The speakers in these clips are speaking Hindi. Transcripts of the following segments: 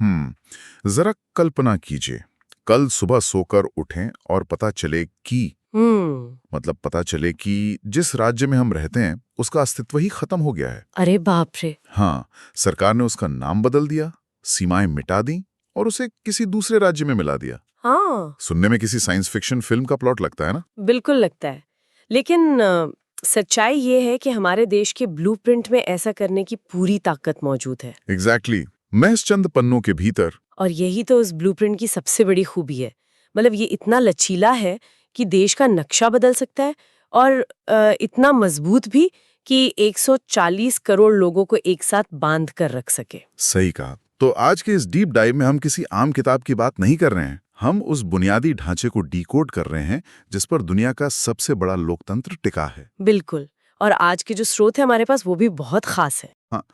जरा कल्पना कीजिए, कल सुबह सोकर उठें और पता चले कि पता चले कि जिस राज्य में हम रहते हैं उसका अस्तित्व ही खत्म हो गया है। अरे बाप रे। हाँ, सरकार ने उसका नाम बदल दिया, सीमाएं मिटा दी और उसे किसी दूसरे राज्य में मिला दिया। हाँ, सुनने में किसी साइंस फिक्शन फिल्म का प्लॉट लगता है ना? बिल्कुल लगता है। लेकिन सच्चाई ये है कि हमारे देश के ब्लूप्रिंट में ऐसा करने की पूरी ताकत मौजूद है। एग्जैक्टली, महज चंद पन्नों के भीतर। और यही तो उस ब्लूप्रिंट की सबसे बड़ी खूबी है। मतलब ये इतना लचीला है कि देश का नक्शा बदल सकता है, और इतना मजबूत भी कि 140 करोड़ लोगों को एक साथ बांध कर रख सके। सही कहा। तो आज के इस डीप डाइव में हम किसी आम किताब की बात नहीं कर रहे हैं, हम उस बुनियादी ढांचे को डिकोड कर रहे हैं जिस पर दुनिया का सबसे बड़ा लोकतंत्र टिका है। बिल्कुल। और आज के जो स्रोत है हमारे पास वो भी बहुत खास है। हाँ,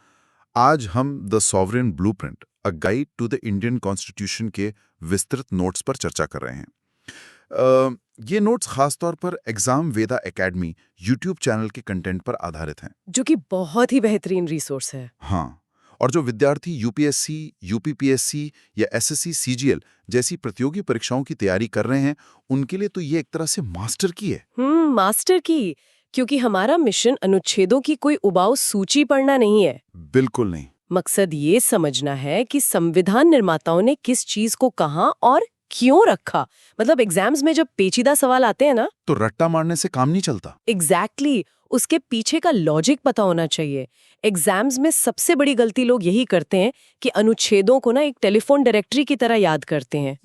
आज हम the sovereign blueprint, a guide to the Indian constitution के विस्तृत नोट्स पर चर्चा कर रहे हैं। ये नोट्स खासतौर पर एग्जाम वेदा एकेडमी यूट्यूब चैनल के कंटेंट पर आधारित हैं, जो कि बहुत ही बेहतरीन रिसोर्स है। हाँ, और जो विद्यार्थी यूपीएससी, यूपीपीएससी या एसएससी, सीजीएल जैसी प्रतियोगी परीक्षाओं की तैयारी कर रहे हैं, उनके लिए तो ये एक तरह से मास्टर की है। मास्टर की, क्योंकि हमारा मिशन अनुच्छेदों की कोई उबाऊ सूची पढ़ना नहीं है। बिल्कुल नहीं। मकसद ये समझना है कि संविधान निर्माताओं ने किस चीज को कहां और क्यों रखा। मतलब एग्जाम्स में जब पेचीदा सवाल आते हैं ना, तो रट्टा मारने से काम नहीं चलता। एग्जैक्टली, उसके पीछे का लॉजिक पता होना चाहिए। एग्जाम्स में सबसे बड़ी गलती लोग यही करते हैं कि अनुच्छेदों को ना एक टेलीफोन डायरेक्टरी की तरह याद करते हैं।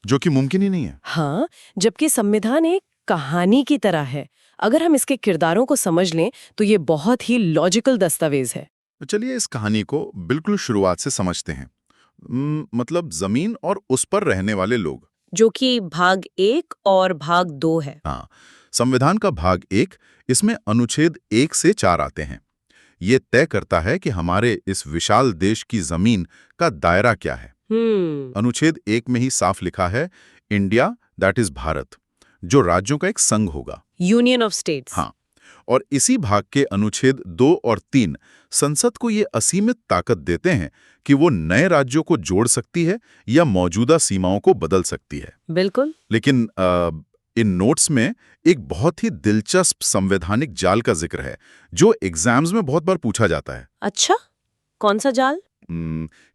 जो कि मुमकिन ही नहीं है। हाँ, जबकि संविधान एक कहानी की तरह है। अगर हम इसके किरदारों को समझ लें तो ये बहुत ही लॉजिकल दस्तावेज है। तो चलिए इस कहानी को बिल्कुल शुरुआत से समझते हैं। मतलब जमीन और उस पर रहने वाले लोग, जो कि भाग 1 और भाग 2 है। हाँ, संविधान का भाग 1, इसमें अनुच्छेद 1 से 4 आते हैं। ये तय करता है कि हमारे इस विशाल देश की जमीन का दायरा क्या है। अनुच्छेद 1 में ही साफ लिखा है, इंडिया दैट इज भारत, जो राज्यों का एक संघ होगा, यूनियन ऑफ स्टेट्स। हाँ, और इसी भाग के अनुच्छेद 2 और 3 संसद को ये असीमित ताकत देते हैं कि वो नए राज्यों को जोड़ सकती है या मौजूदा सीमाओं को बदल सकती है। बिल्कुल। लेकिन इन नोट्स में एक बहुत ही दिलचस्प संवैधानिक जाल का जिक्र है जो एग्जाम्स में बहुत बार पूछा जाता है। अच्छा, कौन सा जाल?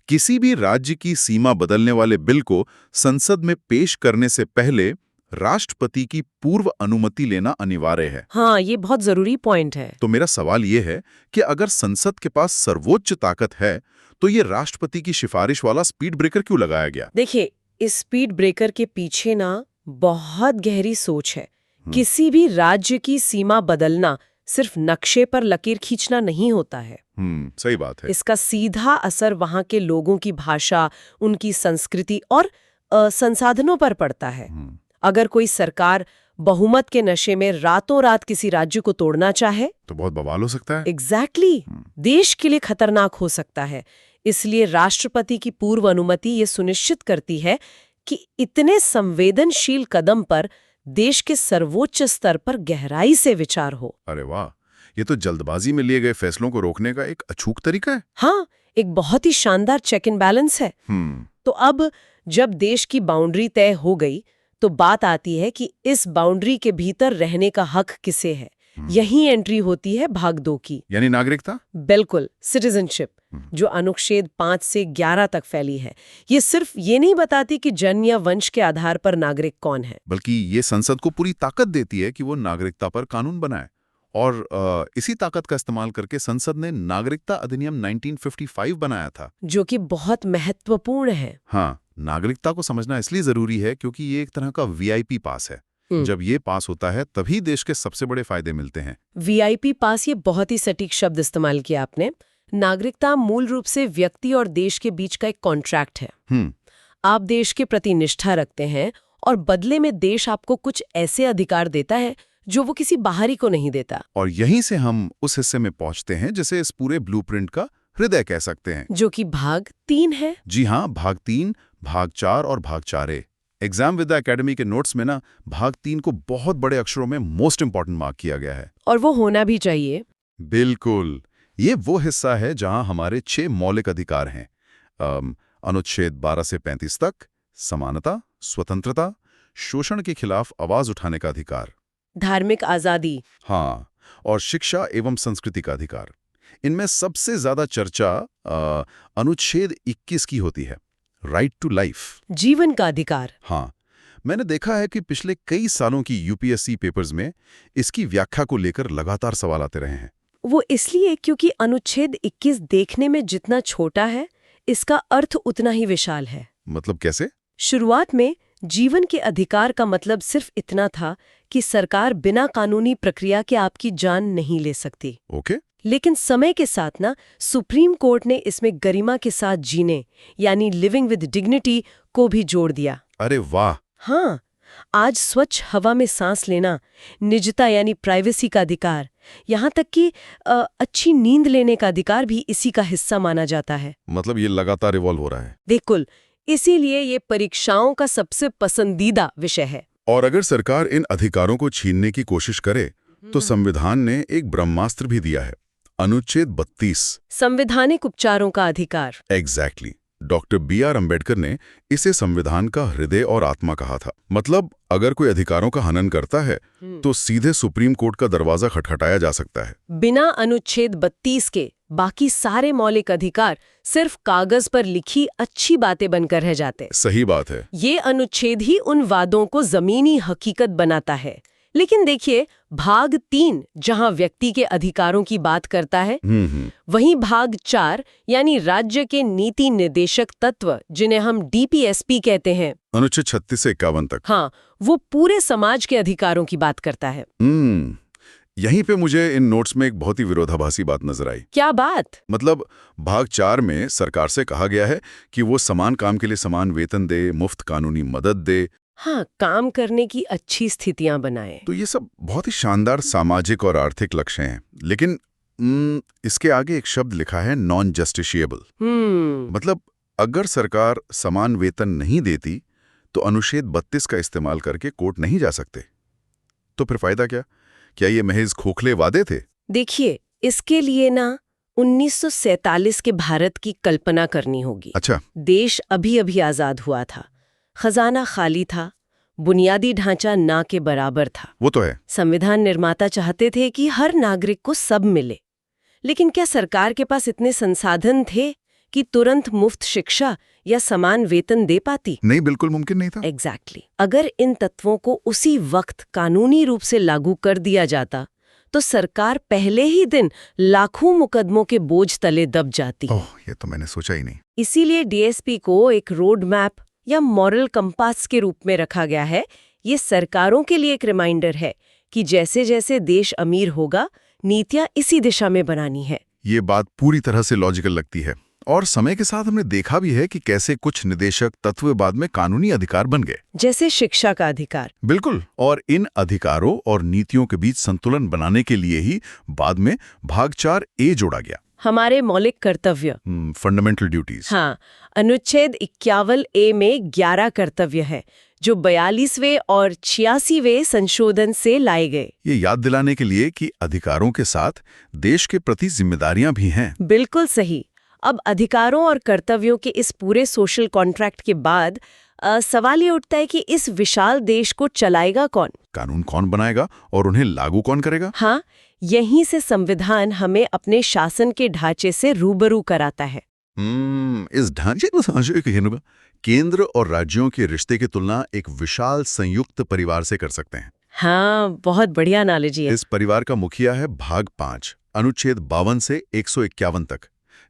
किसी भी राज्य की सीमा बदलने वाले बिल को संसद में पेश करने से पहले राष्ट्रपति की पूर्व अनुमति लेना अनिवार्य है। हाँ, ये बहुत जरूरी पॉइंट है। तो मेरा सवाल ये है कि अगर संसद के पास सर्वोच्च ताकत है तो ये राष्ट्रपति की सिफारिश वाला स्पीड ब्रेकर क्यों लगाया गया? देखिए, इस स्पीड ब्रेकर के पीछे ना बहुत गहरी सोच है। किसी भी राज्य की सीमा बदलना सिर्फ नक्शे पर लकीर खींचना नहीं होता है। सही बात है। इसका सीधा असर वहां के लोगों की भाषा, उनकी संस्कृति और संसाधनों पर पड़ता है। अगर कोई सरकार बहुमत के नशे में रातों रात किसी राज्य को तोड़ना चाहे तो बहुत बवाल हो सकता है। एग्जैक्टली, देश के लिए खतरनाक हो सकता है। इसलिए राष्ट्रपति की पूर्व अनुमति ये सुनिश्चित करती है कि इतने संवेदनशील कदम पर देश के सर्वोच्च स्तर पर गहराई से विचार हो। अरे वाह, ये तो जल्दबाजी में लिए गए फैसलों को रोकने का एक अचूक तरीका है। हाँ, एक बहुत ही शानदार चेक एंड बैलेंस है। तो अब जब देश की बाउंड्री तय हो गई तो बात आती है कि इस बाउंड्री के भीतर रहने का हक किसे है। यही एंट्री होती है भाग 2 की, यानी नागरिकता। बिल्कुल, सिटीजनशिप, जो अनुच्छेद 5 से 11 तक फैली है। ये सिर्फ ये नहीं बताती कि जन्म या वंश के आधार पर नागरिक कौन है, बल्कि ये संसद को पूरी ताकत देती है कि वो नागरिकता पर कानून बनाए। और इसी ताकत का इस्तेमाल करके संसद ने नागरिकता अधिनियम 1955 बनाया था, जो कि बहुत महत्वपूर्ण है। हाँ, नागरिकता को समझना इसलिए जरूरी है क्योंकि ये एक तरह का वीआईपी पास है। जब ये पास होता है तभी देश के सबसे बड़े फायदे मिलते हैं। वीआईपी पास, ये बहुत ही सटीक शब्द इस्तेमाल किया आपने। नागरिकता मूल रूप से व्यक्ति और देश के बीच का एक कॉन्ट्रैक्ट है। आप देश के प्रति निष्ठा रखते हैं और बदले में देश आपको कुछ ऐसे अधिकार देता है जो वो किसी बाहरी को नहीं देता। और यहीं से हम उस हिस्से में पहुंचते हैं जिसे इस पूरे ब्लूप्रिंट का हृदय कह सकते हैं, जो कि भाग 3 है। जी हाँ, भाग 3, भाग 4 और भाग 4A। एग्जाम विद एकेडमी के नोट्स में ना भाग 3 को बहुत बड़े अक्षरों में मोस्ट इंपॉर्टेंट मार्क किया गया है। और वो होना भी चाहिए। बिल्कुल, ये वो हिस्सा है जहां हमारे 6 मौलिक अधिकार हैं। अनुच्छेद 12 से 35 तक समानता, स्वतंत्रता, शोषण के खिलाफ आवाज उठाने का अधिकार, धार्मिक आजादी, हाँ, और शिक्षा एवं संस्कृति का अधिकार। इनमें सबसे ज्यादा चर्चा अनुच्छेद 21 की होती है, राइट टू लाइफ, जीवन का अधिकार। हाँ, मैंने देखा है कि पिछले कई सालों की यूपीएससी पेपर्स में इसकी व्याख्या को लेकर लगातार सवाल आते रहे हैं। वो इसलिए क्योंकि अनुच्छेद 21 देखने में जितना छोटा है, इसका अर्थ उतना ही विशाल है। मतलब कैसे? शुरुआत में जीवन के अधिकार का मतलब सिर्फ इतना था कि सरकार बिना कानूनी प्रक्रिया के आपकी जान नहीं ले सकती। ओके। लेकिन समय के साथ ना सुप्रीम कोर्ट ने इसमें गरिमा के साथ जीने यानी लिविंग विद डिग्निटी को भी जोड़ दिया। अरे वाह! हाँ, आज स्वच्छ हवा में सांस लेना, निजता यानी प्राइवेसी का अधिकार, यहाँ तक कि अच्छी नींद लेने का अधिकार भी इसी का हिस्सा माना जाता है। मतलब ये लगातार इवॉल्व हो रहा है। बिल्कुल, इसीलिए ये परीक्षाओं का सबसे पसंदीदा विषय है। और अगर सरकार इन अधिकारों को छीनने की कोशिश करे तो संविधान ने एक ब्रह्मास्त्र भी दिया है, अनुच्छेद 32, संवैधानिक उपचारों का अधिकार। एग्जैक्टली। Doctor B.R. अम्बेडकर ने इसे संविधान का हृदय और आत्मा कहा था। मतलब अगर कोई अधिकारों का हनन करता है तो सीधे सुप्रीम कोर्ट का दरवाजा खटखटाया जा सकता है। बिना अनुच्छेद 32 के बाकी सारे मौलिक अधिकार सिर्फ कागज पर लिखी अच्छी बातें बनकर रह जाते। सही बात है। ये अनुच्छेद ही उन वादों को जमीनी हकीकत बनाता है। लेकिन देखिए, भाग 3 जहां व्यक्ति के अधिकारों की बात करता है, वहीं भाग 4 यानी राज्य के नीति निर्देशक तत्व, जिन्हें हम DPSP कहते हैं, अनुच्छेद 36 से 51 तक, हाँ, वो पूरे समाज के अधिकारों की बात करता है। यहीं पे मुझे इन नोट्स में एक बहुत ही विरोधाभासी बात नजर आई। क्या बात? मतलब भाग 4 में सरकार से कहा गया है कि वो समान काम के लिए समान वेतन दे, मुफ्त कानूनी मदद दे, हाँ, काम करने की अच्छी स्थितियां बनाए। तो ये सब बहुत ही शानदार सामाजिक और आर्थिक लक्ष्य हैं। लेकिन इसके आगे एक शब्द लिखा है, नॉन जस्टिशिएबल। मतलब अगर सरकार समान वेतन नहीं देती तो अनुच्छेद 32 का इस्तेमाल करके कोर्ट नहीं जा सकते। तो फिर फायदा क्या? क्या ये महज खोखले वादे थे? देखिए, इसके लिए ना 1947 के भारत की कल्पना करनी होगी। अच्छा। देश अभी अभी आजाद हुआ था, खजाना खाली था, बुनियादी ढांचा ना के बराबर था। वो तो है। संविधान निर्माता चाहते थे कि हर नागरिक को सब मिले, लेकिन क्या सरकार के पास इतने संसाधन थे कि तुरंत मुफ्त शिक्षा या समान वेतन दे पाती? नहीं, बिल्कुल मुमकिन नहीं था। एग्जैक्टली। अगर इन तत्वों को उसी वक्त कानूनी रूप से लागू कर दिया जाता तो सरकार पहले ही दिन लाखों मुकदमों के बोझ तले दब जाती। ओह, ये तो मैंने सोचा ही नहीं। इसीलिए DSP को एक रोड मैप या मॉरल कंपास के रूप में रखा गया है। ये सरकारों के लिए एक रिमाइंडर है कि जैसे जैसे देश अमीर होगा, नीतियां इसी दिशा में बनानी है। ये बात पूरी तरह से लॉजिकल लगती है। और समय के साथ हमने देखा भी है कि कैसे कुछ निदेशक तत्व बाद में कानूनी अधिकार बन गए, जैसे शिक्षा का अधिकार। बिल्कुल। और इन अधिकारों और नीतियों के बीच संतुलन बनाने के लिए ही बाद में भाग 4A जोड़ा गया, हमारे मौलिक कर्तव्य, फंडामेंटल ड्यूटीज। हाँ, अनुच्छेद 51A में 11 कर्तव्य है जो 42वें और 86वें संशोधन से लाए गए। ये याद दिलाने के लिए कि अधिकारों के साथ देश के प्रति जिम्मेदारियां भी हैं। बिल्कुल सही। अब अधिकारों और कर्तव्यों के इस पूरे सोशल कॉन्ट्रैक्ट के बाद सवाल ये उठता है कि इस विशाल देश को चलाएगा कौन? कानून कौन बनाएगा और उन्हें लागू कौन करेगा? हाँ, यहीं से संविधान हमें अपने शासन के ढांचे से रूबरू कराता है। इस ढांचे को समझे केंद्र और राज्यों के रिश्ते की तुलना एक विशाल संयुक्त परिवार से कर सकते हैं। हाँ, बहुत बढ़िया एनालॉजी है। इस परिवार का मुखिया है भाग 5, अनुच्छेद 52 से 151 तक,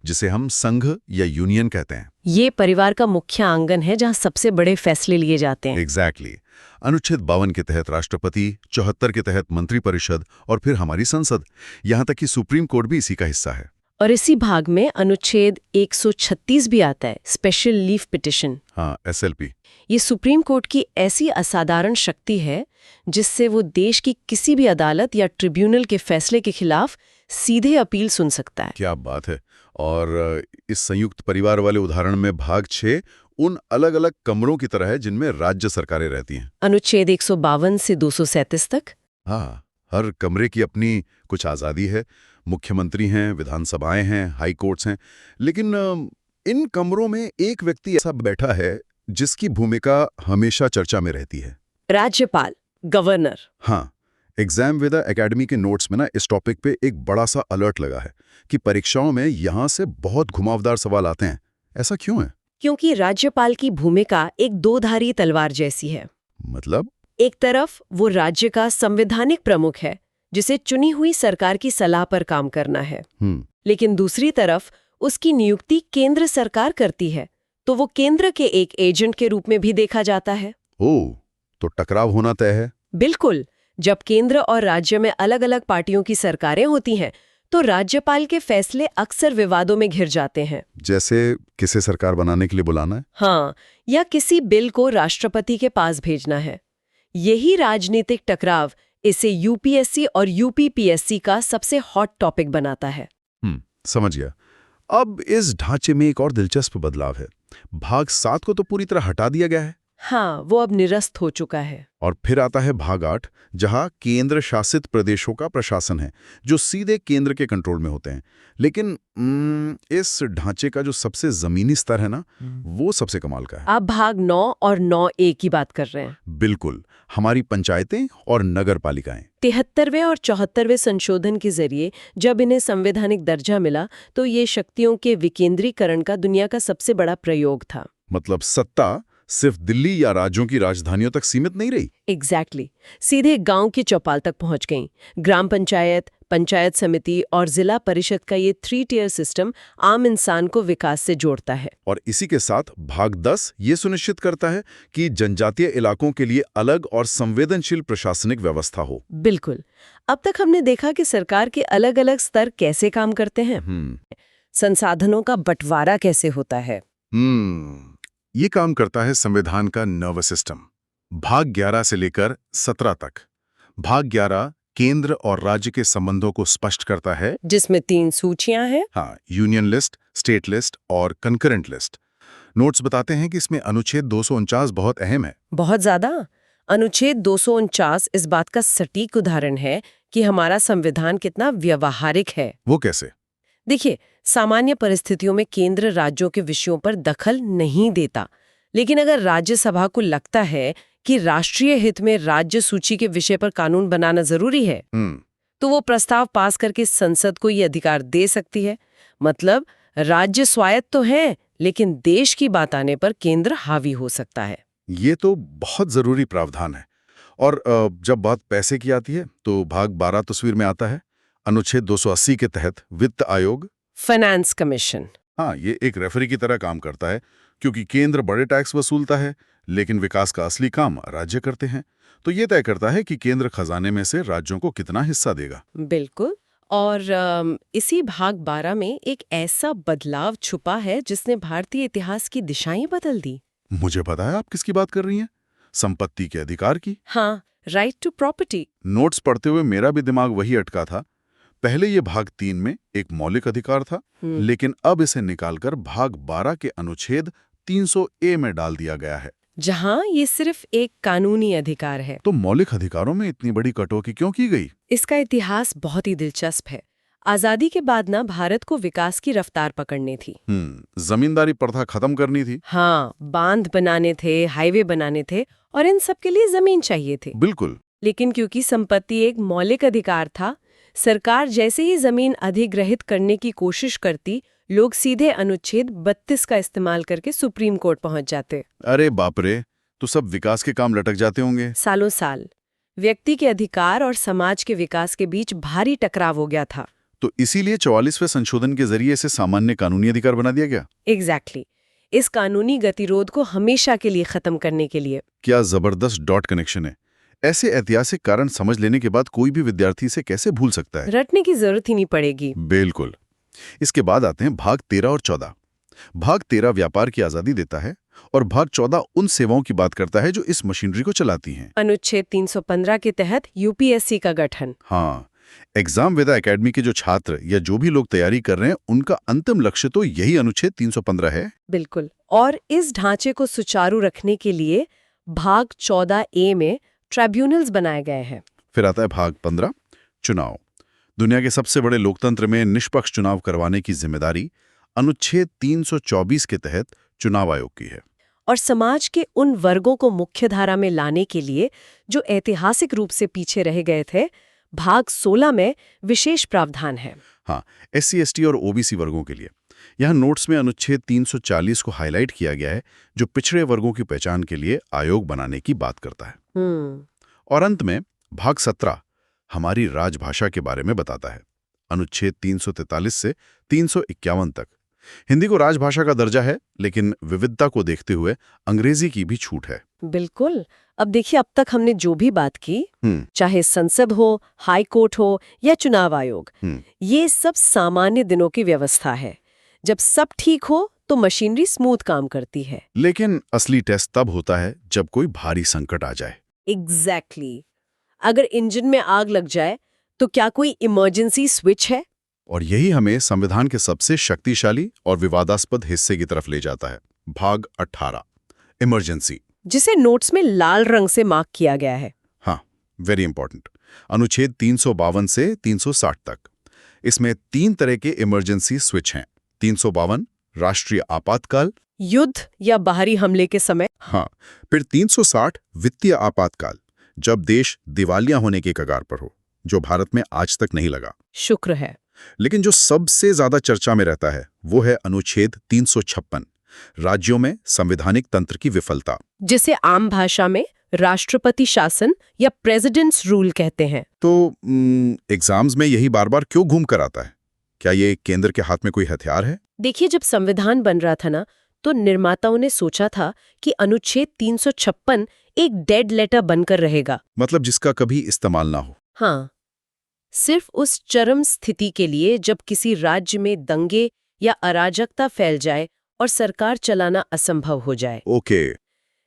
जिसे हम संघ या यूनियन कहते हैं। ये परिवार का मुख्य आंगन है जहाँ सबसे बड़े फैसले लिए जाते हैं। एग्जैक्टली। अनुच्छेद 52 के तहत राष्ट्रपति, 74 के तहत मंत्रिपरिषद और फिर हमारी संसद, यहाँ तक कि सुप्रीम कोर्ट भी इसी का हिस्सा है। और इसी भाग में अनुच्छेद 136 भी आता है, स्पेशल लीव पिटिशन। हाँ, SLP। ये सुप्रीम कोर्ट की ऐसी असाधारण शक्ति है जिससे वो देश की किसी भी अदालत या ट्रिब्यूनल के फैसले के खिलाफ सीधे अपील सुन सकता है। क्या बात है। और इस संयुक्त परिवार वाले उदाहरण में भाग 6 उन अलग अलग कमरों की तरह है जिनमें राज्य सरकारें रहती हैं। अनुच्छेद 152 से 237 तक। हाँ, हर कमरे की अपनी कुछ आज़ादी है। मुख्यमंत्री हैं, विधानसभाएं हैं, हाई कोर्ट्स हैं, लेकिन इन कमरों में एक व्यक्ति ऐसा बैठा है जिसकी भूमिका हमेशा चर्चा में रहती है। राज्यपाल, गवर्नर। हाँ, एग्जाम वेदा एकेडमी के नोट्स में ना इस टॉपिक पे एक बड़ा सा अलर्ट लगा है कि परीक्षाओं में यहाँ से बहुत घुमावदार सवाल आते हैं। ऐसा क्यों है? क्योंकि राज्यपाल की भूमिका एक दोधारी तलवार जैसी है। मतलब? एक तरफ वो राज्य का संवैधानिक प्रमुख है, जिसे चुनी हुई सरकार की सलाह पर काम करना है। लेकिन दूसरी तरफ उसकी नियुक्ति केंद्र सरकार करती है, तो वो केंद्र के एक एजेंट के रूप में भी देखा जाता है। ओह, तो टकराव होना तय है। बिल्कुल। जब केंद्र और राज्य में अलग अलग पार्टियों की सरकारें होती हैं, तो राज्यपाल के फैसले अक्सर विवादों में घिर जाते हैं। जैसे किसे सरकार बनाने के लिए बुलाना है? हाँ, या किसी बिल को राष्ट्रपति के पास भेजना है। यही राजनीतिक टकराव इसे यूपीएससी और यूपीपीएससी का सबसे हॉट टॉपिक बनाता है। समझ गया। अब इस ढांचे में एक और दिलचस्प बदलाव है। भाग 7 को तो पूरी तरह हटा दिया गया है। हाँ, वो अब निरस्त हो चुका है। और फिर आता है भाग 8, जहां केंद्र शासित प्रदेशों का प्रशासन है, जो सीधे केंद्र के कंट्रोल में होते हैं। लेकिन इस ढांचे का जो सबसे जमीनी स्तर है ना, वो सबसे कमाल का है। आप भाग 9 और 9A की बात कर रहे हैं। बिल्कुल, हमारी पंचायतें और नगर पालिकाएं। 73वें और 74वें संशोधन के जरिए जब इन्हें संवैधानिक दर्जा मिला, तो ये शक्तियों के विकेंद्रीकरण का दुनिया का सबसे बड़ा प्रयोग था। मतलब सत्ता सिर्फ दिल्ली या राज्यों की राजधानियों तक सीमित नहीं रही। एग्जैक्टली। सीधे गांव की चौपाल तक पहुंच गई। ग्राम पंचायत, पंचायत समिति और जिला परिषद का ये 3 टियर सिस्टम आम इंसान को विकास से जोड़ता है। और इसी के साथ भाग 10 ये सुनिश्चित करता है कि जनजातीय इलाकों के लिए अलग और संवेदनशील प्रशासनिक व्यवस्था हो। बिल्कुल। अब तक हमने देखा कि सरकार के अलग अलग स्तर कैसे काम करते हैं। संसाधनों का बंटवारा कैसे होता है। ये काम करता है संविधान का नर्वस सिस्टम। भाग 11 से लेकर 17 तक। भाग 11 केंद्र और राज्य के संबंधों को स्पष्ट करता है, जिसमें 3 सूचियां हैं। हाँ, यूनियन लिस्ट, स्टेट लिस्ट और कंकरेंट लिस्ट। नोट्स बताते हैं कि इसमें अनुच्छेद 249 बहुत अहम है। बहुत ज्यादा। अनुच्छेद 249 इस बात का सटीक उदाहरण है कि हमारा संविधान कितना व्यवहारिक है। वो कैसे? देखिए, सामान्य परिस्थितियों में केंद्र राज्यों के विषयों पर दखल नहीं देता, लेकिन अगर राज्यसभा को लगता है कि राष्ट्रीय हित में राज्य सूची के विषय पर कानून बनाना जरूरी है, तो वो प्रस्ताव पास करके संसद को ये अधिकार दे सकती है। मतलब राज्य स्वायत्त तो है, लेकिन देश की बात आने पर केंद्र हावी हो सकता है। ये तो बहुत जरूरी प्रावधान है। और जब बात पैसे की आती है, तो भाग 12 तस्वीर में आता है। अनुच्छेद 280 के तहत वित्त आयोग, फाइनेंस कमीशन। हाँ, ये एक रेफरी की तरह काम करता है, क्योंकि केंद्र बड़े टैक्स वसूलता है, लेकिन विकास का असली काम राज्य करते हैं। तो ये तय करता है कि केंद्र खजाने में से राज्यों को कितना हिस्सा देगा। बिल्कुल। और इसी भाग 12 में एक ऐसा बदलाव छुपा है जिसने भारतीय इतिहास की दिशाएं बदल दी। मुझे पता है आप किसकी बात कर रही हैं। संपत्ति के अधिकार की। हाँ, राइट टू प्रॉपर्टी। नोट्स पढ़ते हुए मेरा भी दिमाग वही अटका था। पहले ये भाग 3 में एक मौलिक अधिकार था, लेकिन अब इसे निकालकर भाग 12 के अनुच्छेद 300A में डाल दिया गया है, जहां ये सिर्फ एक कानूनी अधिकार है। तो मौलिक अधिकारों में इतनी बड़ी कटौती क्यों की गई? इसका इतिहास बहुत ही दिलचस्प है। आजादी के बाद ना भारत को विकास की रफ्तार पकड़नी थी। जमींदारी प्रथा खत्म करनी थी। हाँ, बांध बनाने थे, हाईवे बनाने थे, और इन सब के लिए जमीन चाहिए थी। बिल्कुल। लेकिन क्योंकि संपत्ति एक मौलिक अधिकार था, सरकार जैसे ही जमीन अधिग्रहित करने की कोशिश करती, लोग सीधे अनुच्छेद 32 का इस्तेमाल करके सुप्रीम कोर्ट पहुंच जाते। अरे बाप रे, तो सब विकास के काम लटक जाते होंगे। सालों साल व्यक्ति के अधिकार और समाज के विकास के बीच भारी टकराव हो गया था। तो इसीलिए 44वें संशोधन के जरिए इसे सामान्य कानूनी अधिकार बना दिया गया। एग्जैक्टली। इस कानूनी गतिरोध को हमेशा के लिए खत्म करने के लिए। क्या जबरदस्त डॉट कनेक्शन है। ऐसे ऐतिहासिक कारण समझ लेने के बाद कोई भी विद्यार्थी इसे कैसे भूल सकता है? रटने की जरूरत ही नहीं पड़ेगी। बिल्कुल। इसके बाद आते हैं भाग 13 और 14। भाग 13 व्यापार की आजादी देता है और भाग 14 उन सेवाओं की बात करता है जो इस मशीनरी को चलाती हैं। अनुच्छेद 315 के तहत यूपीएससी का गठन। हाँ, एग्जाम वेदा एकेडमी के जो छात्र या जो भी लोग तैयारी कर रहे हैं, उनका अंतिम लक्ष्य तो यही अनुच्छेद 315 है। बिल्कुल। और इस ढांचे को सुचारू रखने के लिए भाग 14A में ट्राइब्यूनल्स बनाए गए हैं। फिर आता है भाग 15, चुनाव। दुनिया के सबसे बड़े लोकतंत्र में निष्पक्ष चुनाव करवाने की जिम्मेदारी अनुच्छेद 324 के तहत चुनाव आयोग की है। और समाज के उन वर्गों को मुख्यधारा में लाने के लिए जो ऐतिहासिक रूप से पीछे रह गए थे, भाग 16 में विशेष प्रावधान है। हाँ, SC, ST और OBC वर्गों के लिए। यहाँ नोट्स में अनुच्छेद 340 को हाईलाइट किया गया है, जो पिछड़े वर्गों की पहचान के लिए आयोग बनाने की बात करता है। और अंत में भाग 17 हमारी राजभाषा के बारे में बताता है। अनुच्छेद 343 से 351 तक। हिंदी को राजभाषा का दर्जा है, लेकिन विविधता को देखते हुए अंग्रेजी की भी छूट है। बिल्कुल। अब देखिए, अब तक हमने जो भी बात की, चाहे संसद हो, हाई कोर्ट हो या चुनाव आयोग, ये सब सामान्य दिनों की व्यवस्था है। जब सब ठीक हो तो मशीनरी स्मूथ काम करती है। लेकिन असली टेस्ट तब होता है जब कोई भारी संकट आ जाए। एग्जैक्टली। अगर इंजन में आग लग जाए तो क्या कोई इमरजेंसी स्विच है? और यही हमें संविधान के सबसे शक्तिशाली और विवादास्पद हिस्से की तरफ ले जाता है। भाग 18 इमरजेंसी, जिसे नोट्स में लाल रंग से मार्क किया गया है। हाँ, वेरी इंपॉर्टेंट। अनुच्छेद 352 से 360 तक। इसमें 3 तरह के इमरजेंसी स्विच हैं। 352 राष्ट्रीय आपातकाल, युद्ध या बाहरी हमले के समय। हाँ, फिर 360 वित्तीय आपातकाल, जब देश दिवालिया होने के कगार पर हो, जो भारत में आज तक नहीं लगा। शुक्र है। लेकिन जो सबसे ज्यादा चर्चा में रहता है वो है अनुच्छेद 356, राज्यों में संवैधानिक तंत्र की विफलता, जिसे आम भाषा में राष्ट्रपति शासन या प्रेसिडेंट्स रूल कहते हैं। तो एग्जाम्स में यही बार बार क्यों घूम कर आता है? क्या ये केंद्र के हाथ में कोई हथियार है? देखिए, जब संविधान बन रहा था ना, तो निर्माताओं ने सोचा था कि अनुच्छेद 356 एक डेड लेटर बनकर रहेगा। मतलब जिसका कभी इस्तेमाल ना हो। हाँ, सिर्फ उस चरम स्थिति के लिए जब किसी राज्य में दंगे या अराजकता फैल जाए और सरकार चलाना असंभव हो जाए। ओके।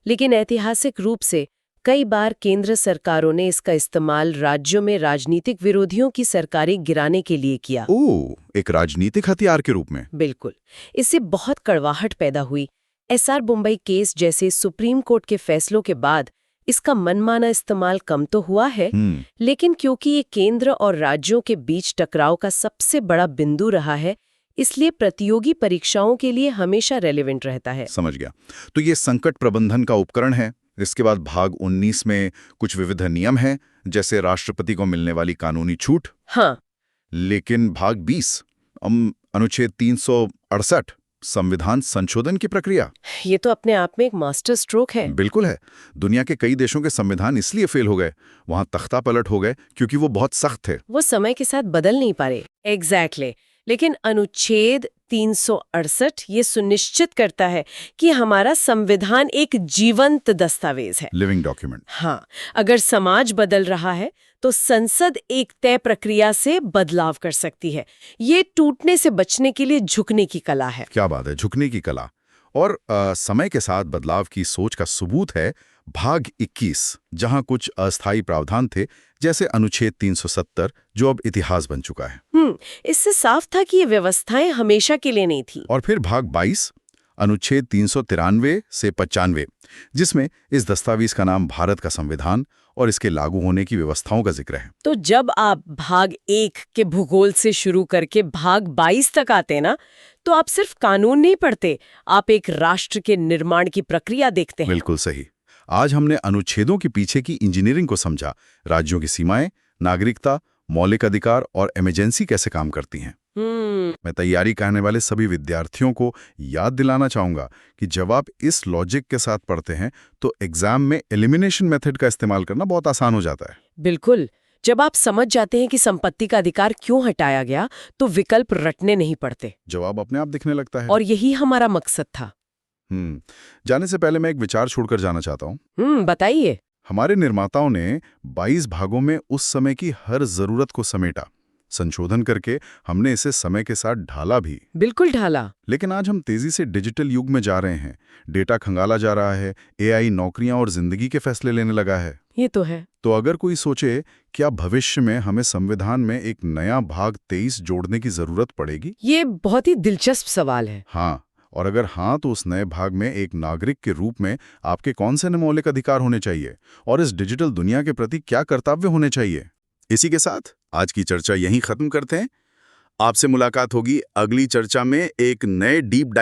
लेकिन ऐतिहासिक रूप से कई बार केंद्र सरकारों ने इसका इस्तेमाल राज्यों में राजनीतिक विरोधियों की सरकारें गिराने के लिए किया। ओह, एक राजनीतिक हथियार के रूप में। बिल्कुल। इससे बहुत कड़वाहट पैदा हुई। SR मुंबई केस जैसे सुप्रीम कोर्ट के फैसलों के बाद इसका मनमाना इस्तेमाल कम तो हुआ है, लेकिन क्योंकि ये केंद्र और राज्यों के बीच टकराव का सबसे बड़ा बिंदु रहा है, इसलिए प्रतियोगी परीक्षाओं के लिए हमेशा रेलेवेंट रहता है। समझ गया। तो ये संकट प्रबंधन का उपकरण है। इसके बाद भाग 19 में कुछ विविध नियम हैं, जैसे राष्ट्रपति को मिलने वाली कानूनी छूट। हाँ। लेकिन भाग 20 अनुच्छेद 368 संविधान संशोधन की प्रक्रिया, ये तो अपने आप में एक मास्टर स्ट्रोक है। बिल्कुल है। दुनिया के कई देशों के संविधान इसलिए फेल हो गए, वहां तख्ता पलट हो गए, क्योंकि वो बहुत सख्त थे। वो समय के साथ बदल नहीं पा रहे। एग्जैक्टली। लेकिन अनुच्छेद 368 ये सुनिश्चित करता है कि हमारा संविधान एक जीवंत दस्तावेज है, लिविंग डॉक्यूमेंट। हाँ, अगर समाज बदल रहा है तो संसद एक तय प्रक्रिया से बदलाव कर सकती है। ये टूटने से बचने के लिए झुकने की कला है। क्या बात है, झुकने की कला। और समय के साथ बदलाव की सोच का सबूत है भाग 21, जहां कुछ अस्थायी प्रावधान थे, जैसे अनुच्छेद 370, जो अब इतिहास बन चुका है। इससे साफ था कि ये व्यवस्थाएं हमेशा के लिए नहीं थी। और फिर भाग 22, अनुच्छेद 393 से 95, जिसमें इस दस्तावेज का नाम भारत का संविधान और इसके लागू होने की व्यवस्थाओं का जिक्र है। तो जब आप भाग 1 के भूगोल से शुरू करके भाग 22 तक आते हैं ना, तो आप सिर्फ कानून नहीं पढ़ते, आप एक राष्ट्र के निर्माण की प्रक्रिया देखते हैं। बिल्कुल सही। आज हमने अनुच्छेदों के पीछे की इंजीनियरिंग को समझा, राज्यों की सीमाएं, नागरिकता, मौलिक अधिकार और इमरजेंसी कैसे काम करती हैं। मैं तैयारी करने वाले सभी विद्यार्थियों को याद दिलाना चाहूंगा कि जब आप इस लॉजिक के साथ पढ़ते हैं तो एग्जाम में एलिमिनेशन मेथड का इस्तेमाल करना बहुत आसान हो जाता है। बिल्कुल। जब आप समझ जाते हैं कि संपत्ति का अधिकार क्यों हटाया गया, तो विकल्प रटने नहीं पड़ते, जवाब अपने आप दिखने लगता है। और यही हमारा मकसद था। जाने से पहले मैं एक विचार छोड़कर जाना चाहता हूँ। बताइए। हमारे निर्माताओं ने 22 भागों में उस समय की हर जरूरत को समेटा, संशोधन करके हमने इसे समय के साथ ढाला भी। बिल्कुल ढाला। लेकिन आज हम तेजी से डिजिटल युग में जा रहे हैं। डेटा खंगाला जा रहा है, AI नौकरियां और जिंदगी के फैसले लेने लगा है। ये तो है। तो अगर कोई सोचे क्या भविष्य में हमें संविधान में एक नया भाग 23 जोड़ने की जरूरत पड़ेगी? ये बहुत ही दिलचस्प सवाल है। हाँ, और अगर हाँ, तो उस नए भाग में एक नागरिक के रूप में आपके कौन से मौलिक अधिकार होने चाहिए और इस डिजिटल दुनिया के प्रति क्या कर्तव्य होने चाहिए? इसी के साथ आज की चर्चा यहीं खत्म करते हैं। आपसे मुलाकात होगी अगली चर्चा में एक नए डीप डाइव